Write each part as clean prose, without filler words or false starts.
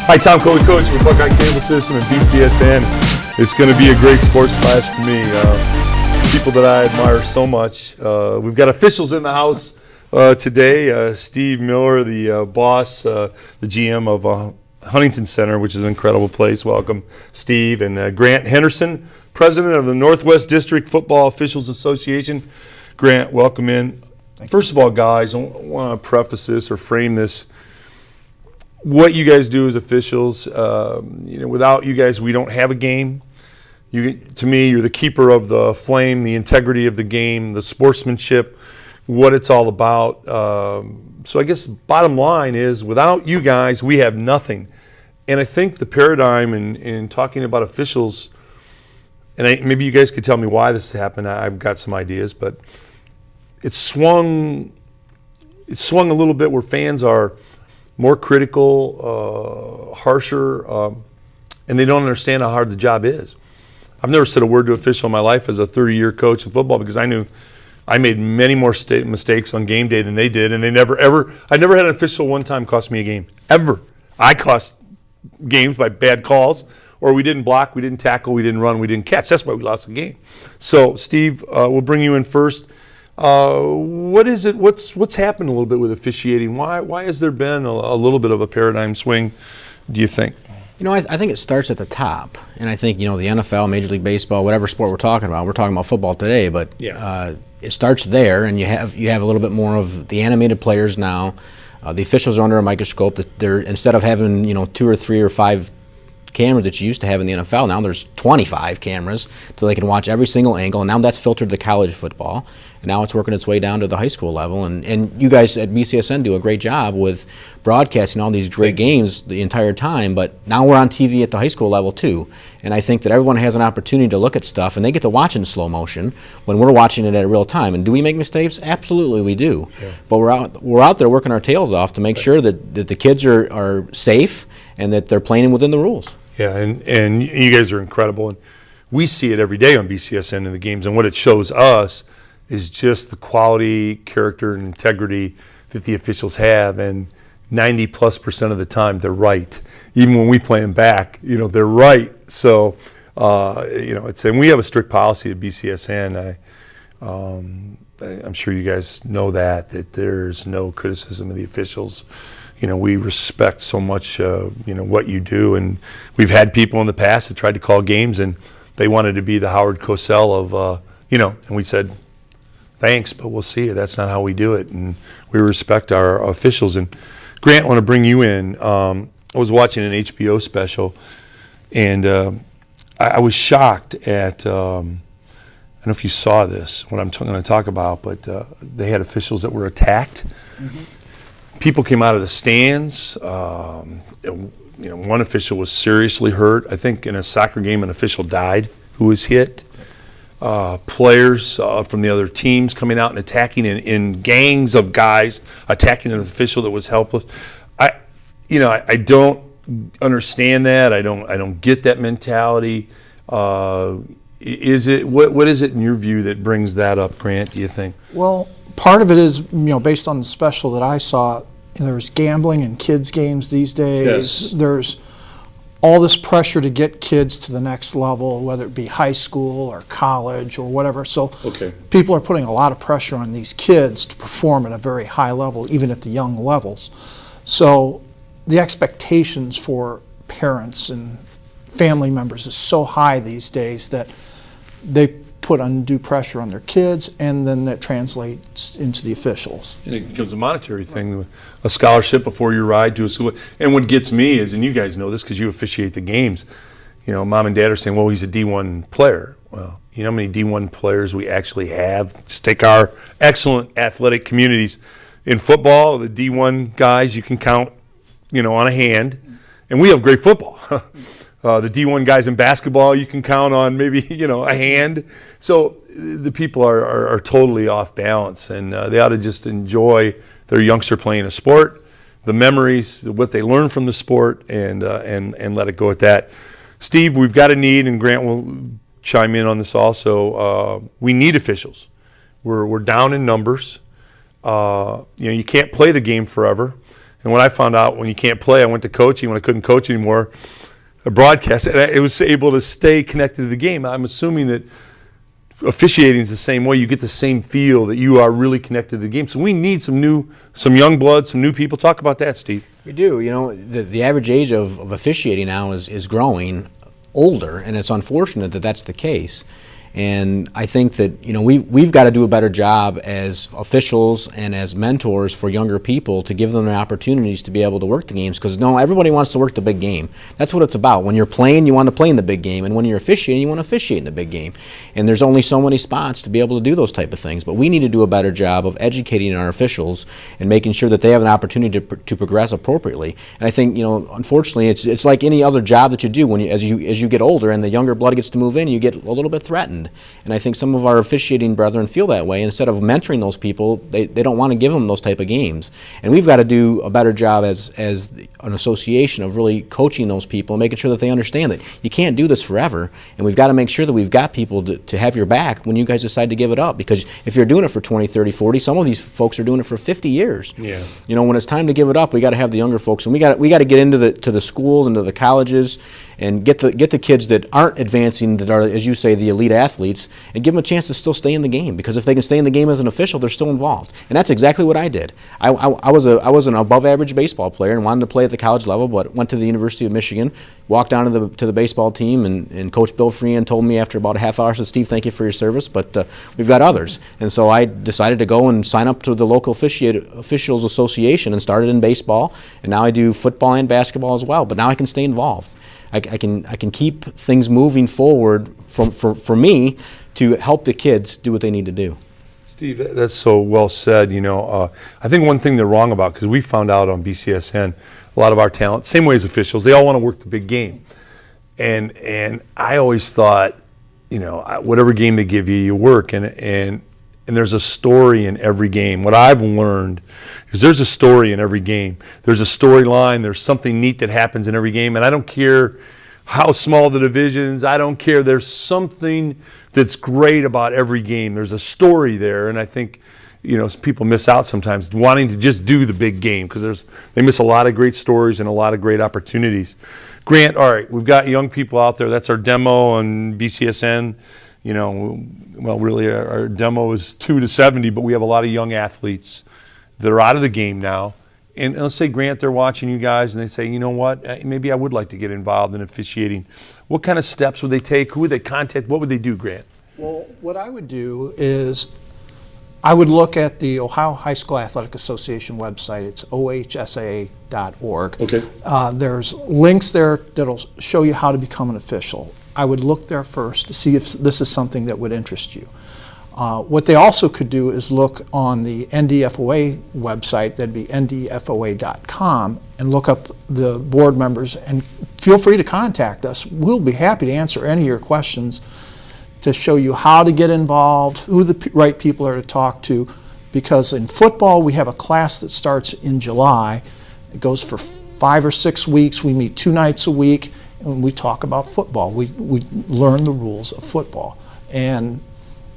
Hi, Tom Coley, coach with Buckeye Cable System and BCSN. It's going to be a great sports class for me. People that I admire so much. We've got officials in the house today. Steve Miller, the boss, the GM of Huntington Center, which is an incredible place. Welcome, Steve. And Grant Henderson, president of the Northwest District Football Officials Association. Grant, welcome in. First of all, guys, I want to preface this or frame this. What you guys do as officials, without you guys, we don't have a game. To me, you're the keeper of the flame, the integrity of the game, the sportsmanship, what it's all about. So I guess bottom line is, without you guys, we have nothing. And I think the paradigm in talking about officials, and maybe you guys could tell me why this happened. I've got some ideas, but it's swung a little bit where fans are more critical, harsher, and they don't understand how hard the job is. I've never said a word to an official in my life as a 30-year coach in football because I knew I made many more mistakes on game day than they did, and I never had an official one time cost me a game, ever. I cost games by bad calls, or we didn't block, we didn't tackle, we didn't run, we didn't catch. That's why we lost the game. So, Steve, we'll bring you in first. What is it? What's happened a little bit with officiating? Why has there been a little bit of a paradigm swing, do you think? I think it starts at the top, and I think the NFL, Major League Baseball, whatever sport we're talking about football today, but it starts there, and you have a little bit more of the animated players now. The officials are under a microscope. That they're, instead of having 2 or 3 or 5 cameras that you used to have in the NFL, now there's 25 cameras, so they can watch every single angle, and now that's filtered to college football, and now it's working its way down to the high school level, and you guys at BCSN do a great job with broadcasting all these great games the entire time, but now we're on TV at the high school level too, and I think that everyone has an opportunity to look at stuff, and they get to watch in slow motion when we're watching it at real time. And do we make mistakes? Absolutely we do. Yeah. But we're out there working our tails off to make sure that the kids are safe and that they're playing within the rules. Yeah, and you guys are incredible, and we see it every day on BCSN in the games, and what it shows us is just the quality, character, and integrity that the officials have, and 90+% of the time they're right. Even when we play them back, they're right. So, and we have a strict policy at BCSN. I'm sure you guys know that there's no criticism of the officials. We respect so much, what you do, and we've had people in the past that tried to call games, and they wanted to be the Howard Cosell of, and we said, thanks, but we'll see you. That's not how we do it, and we respect our officials. And Grant, I want to bring you in. I was watching an HBO special, and I was shocked at, I don't know if you saw this, what I'm going to talk about, but they had officials that were attacked. Mm-hmm. People came out of the stands. One official was seriously hurt. I think in a soccer game, an official died who was hit. Players from the other teams coming out and attacking in gangs of guys, attacking an official that was helpless. I don't understand that. I don't get that mentality. What is it in your view that brings that up, Grant, do you think? Well, part of it is, based on the special that I saw, there's gambling in kids' games these days. Yes. There's all this pressure to get kids to the next level, whether it be high school or college or whatever. So people are putting a lot of pressure on these kids to perform at a very high level, even at the young levels. So the expectations for parents and family members is so high these days that they put undue pressure on their kids, and then that translates into the officials. And it becomes a monetary thing, a scholarship before your ride to a school. And what gets me is, and you guys know this because you officiate the games, mom and dad are saying, well, he's a D1 player. Well, you know how many D1 players we actually have? Just take our excellent athletic communities. In football, the D1 guys you can count, on a hand, and we have great football. The D1 guys in basketball, you can count on maybe, a hand. So the people are totally off balance, and they ought to just enjoy their youngster playing a sport, the memories, what they learn from the sport, and let it go at that. Steve, we've got a need, and Grant will chime in on this also. We need officials. We're down in numbers. You can't play the game forever. And when I found out when you can't play, I went to coaching. When I couldn't coach anymore, a broadcast, and it was able to stay connected to the game. I'm assuming that officiating is the same way. You get the same feel that you are really connected to the game. So we need some young blood, some new people. Talk about that, Steve. We do. You know, the average age of officiating now is growing older, and it's unfortunate that that's the case. And I think that, you know, we've got to do a better job as officials and as mentors for younger people to give them the opportunities to be able to work the games, because everybody wants to work the big game. That's what it's about. When you're playing, you want to play in the big game, and when you're officiating, you want to officiate in the big game. And there's only so many spots to be able to do those type of things. But we need to do a better job of educating our officials and making sure that they have an opportunity to progress appropriately. And I think, you know, unfortunately, it's like any other job that you do. When as you get older and the younger blood gets to move in, you get a little bit threatened. And I think some of our officiating brethren feel that way. Instead of mentoring those people, they don't want to give them those type of games. And we've got to do a better job as an association of really coaching those people and making sure that they understand that you can't do this forever. And we've got to make sure that we've got people to have your back when you guys decide to give it up. Because if you're doing it for 20, 30, 40, some of these folks are doing it for 50 years. Yeah. You know, when it's time to give it up, we got to have the younger folks. And we got to get into the schools and to the colleges and get the kids that aren't advancing, that are, as you say, the elite athletes, and give them a chance to still stay in the game. Because if they can stay in the game as an official, they're still involved. And that's exactly what I did. I was an above average baseball player and wanted to play at the college level, but went to the University of Michigan, walked down to the baseball team, and Coach Bill Freehan told me after about a half hour, said, "Steve, thank you for your service, but we've got others." And so I decided to go and sign up to the local officials association and started in baseball, and now I do football and basketball as well. But now I can stay involved. I can keep things moving forward for me to help the kids do what they need to do. Steve, that's so well said. You know, I think one thing they're wrong about, because we found out on BCSN, a lot of our talent, same way as officials, they all want to work the big game. And I always thought, you know, whatever game they give you, you work. And there's a story in every game. What I've learned is there's a story in every game. There's a storyline. There's something neat that happens in every game. And I don't care how small the divisions. I don't care. There's something that's great about every game. There's a story there. And I think, you know, people miss out sometimes wanting to just do the big game because they miss a lot of great stories and a lot of great opportunities. Grant, all right, we've got young people out there. That's our demo on BCSN. You know, well, really, our demo is 2 to 70, but we have a lot of young athletes that are out of the game now. And let's say, Grant, they're watching you guys, and they say, you know what, maybe I would like to get involved in officiating. What kind of steps would they take? Who would they contact? What would they do, Grant? Well, what I would do is I would look at the Ohio High School Athletic Association website. It's ohsaa.org. Okay. There's links there that'll show you how to become an official. I would look there first to see if this is something that would interest you. What they also could do is look on the NDFOA website, that'd be ndfoa.com, and look up the board members, and feel free to contact us. We'll be happy to answer any of your questions to show you how to get involved, who the right people are to talk to, because in football we have a class that starts in July. It goes for 5 or 6 weeks. We meet 2 nights a week, and we talk about football. We learn the rules of football. And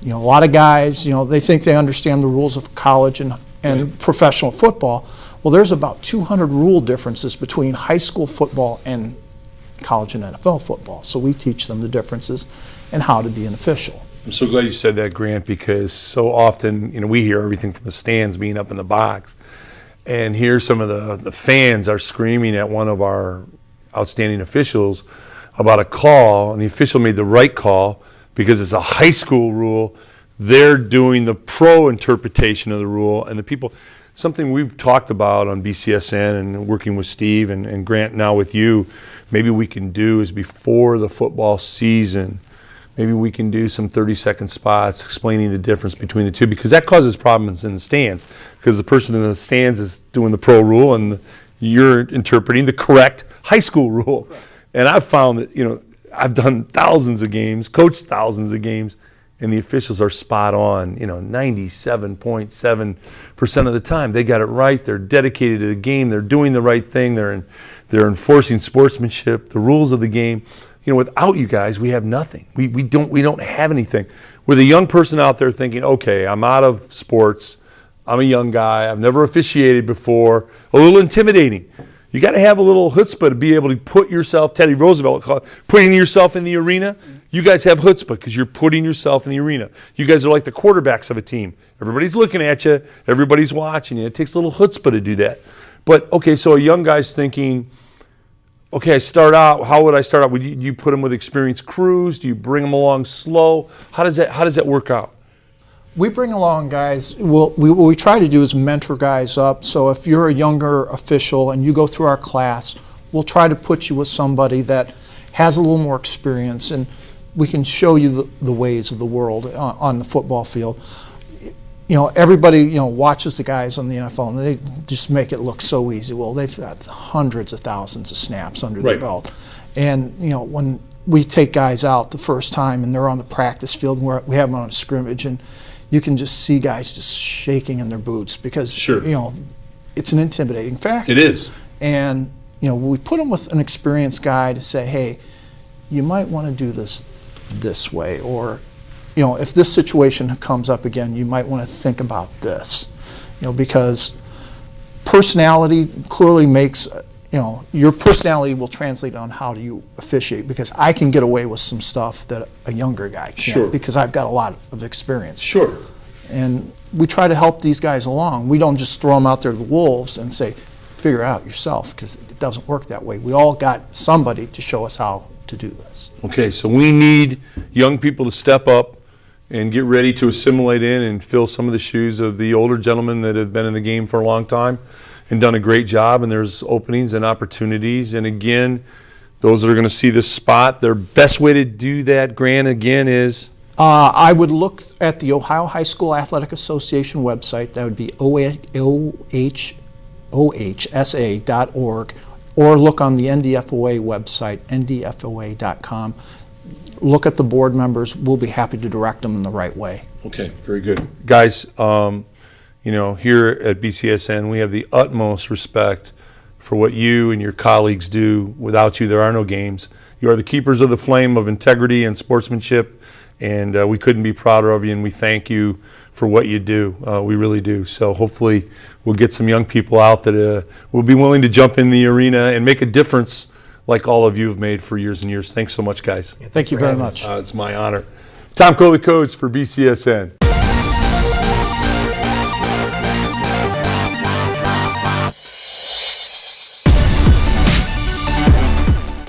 you know, a lot of guys, you know, they think they understand the rules of college and right. Professional football. Well, there's about 200 rule differences between high school football and college and NFL football. So we teach them the differences and how to be an official. I'm so glad you said that, Grant, because so often, you know, we hear everything from the stands being up in the box. And here some of the fans are screaming at one of our outstanding officials about a call, and the official made the right call because it's a high school rule. They're doing the pro interpretation of the rule, and the people, something we've talked about on BCSN and working with Steve and Grant now with you, maybe we can do is before the football season, maybe we can do some 30-second spots explaining the difference between the two, because that causes problems in the stands, because the person in the stands is doing the pro rule and you're interpreting the correct high school rule. And I've found that, you know, I've done thousands of games, coached thousands of games, and the officials are spot on, you know, 97.7% of the time. They got it right. They're dedicated to the game. They're doing the right thing. They're enforcing sportsmanship, the rules of the game. You know, without you guys, we have nothing. We don't have anything. We're the young person out there thinking, okay, I'm out of sports. I'm a young guy. I've never officiated before. A little intimidating. You got to have a little chutzpah to be able to put yourself, Teddy Roosevelt called it, putting yourself in the arena. You guys have chutzpah because you're putting yourself in the arena. You guys are like the quarterbacks of a team. Everybody's looking at you. Everybody's watching you. It takes a little chutzpah to do that. But, okay, so a young guy's thinking, okay, I start out, how would I start out? Do you put them with experienced crews? Do you bring them along slow? How does that work out? We bring along guys, what we try to do is mentor guys up. So if you're a younger official and you go through our class, we'll try to put you with somebody that has a little more experience, and we can show you the ways of the world on the football field. You know, everybody, you know, watches the guys on the NFL and they just make it look so easy. Well, they've got hundreds of thousands of snaps under their belt. And, you know, when we take guys out the first time and they're on the practice field and we have them on a scrimmage, and you can just see guys just shaking in their boots because, you know, it's an intimidating factor. It is. And, you know, we put them with an experienced guy to say, hey, you might want to do this way, or, you know, if this situation comes up again, you might want to think about this, you know, because personality clearly makes, you know, your personality will translate on how do you officiate, because I can get away with some stuff that a younger guy can't because I've got a lot of experience. And we try to help these guys along. We don't just throw them out there to the wolves and say, figure it out yourself, because it doesn't work that way. We all got somebody to show us how to do this. Okay, so we need young people to step up and get ready to assimilate in and fill some of the shoes of the older gentlemen that have been in the game for a long time and done a great job, and there's openings and opportunities. And again, those that are going to see this spot, their best way to do that, Grant, again, is? I would look at the Ohio High School Athletic Association website. That would be ohsa.org, or look on the NDFOA website, ndfoa.com. Look at the board members. We'll be happy to direct them in the right way. Okay, very good. Guys, you know, here at BCSN, we have the utmost respect for what you and your colleagues do. Without you, there are no games. You are the keepers of the flame of integrity and sportsmanship, and we couldn't be prouder of you, and we thank you for what you do. We really do. So hopefully we'll get some young people out that will be willing to jump in the arena and make a difference like all of you have made for years and years. Thanks so much, guys. Thank you very much. It's my honor. Tom Kohler, coach for BCSN.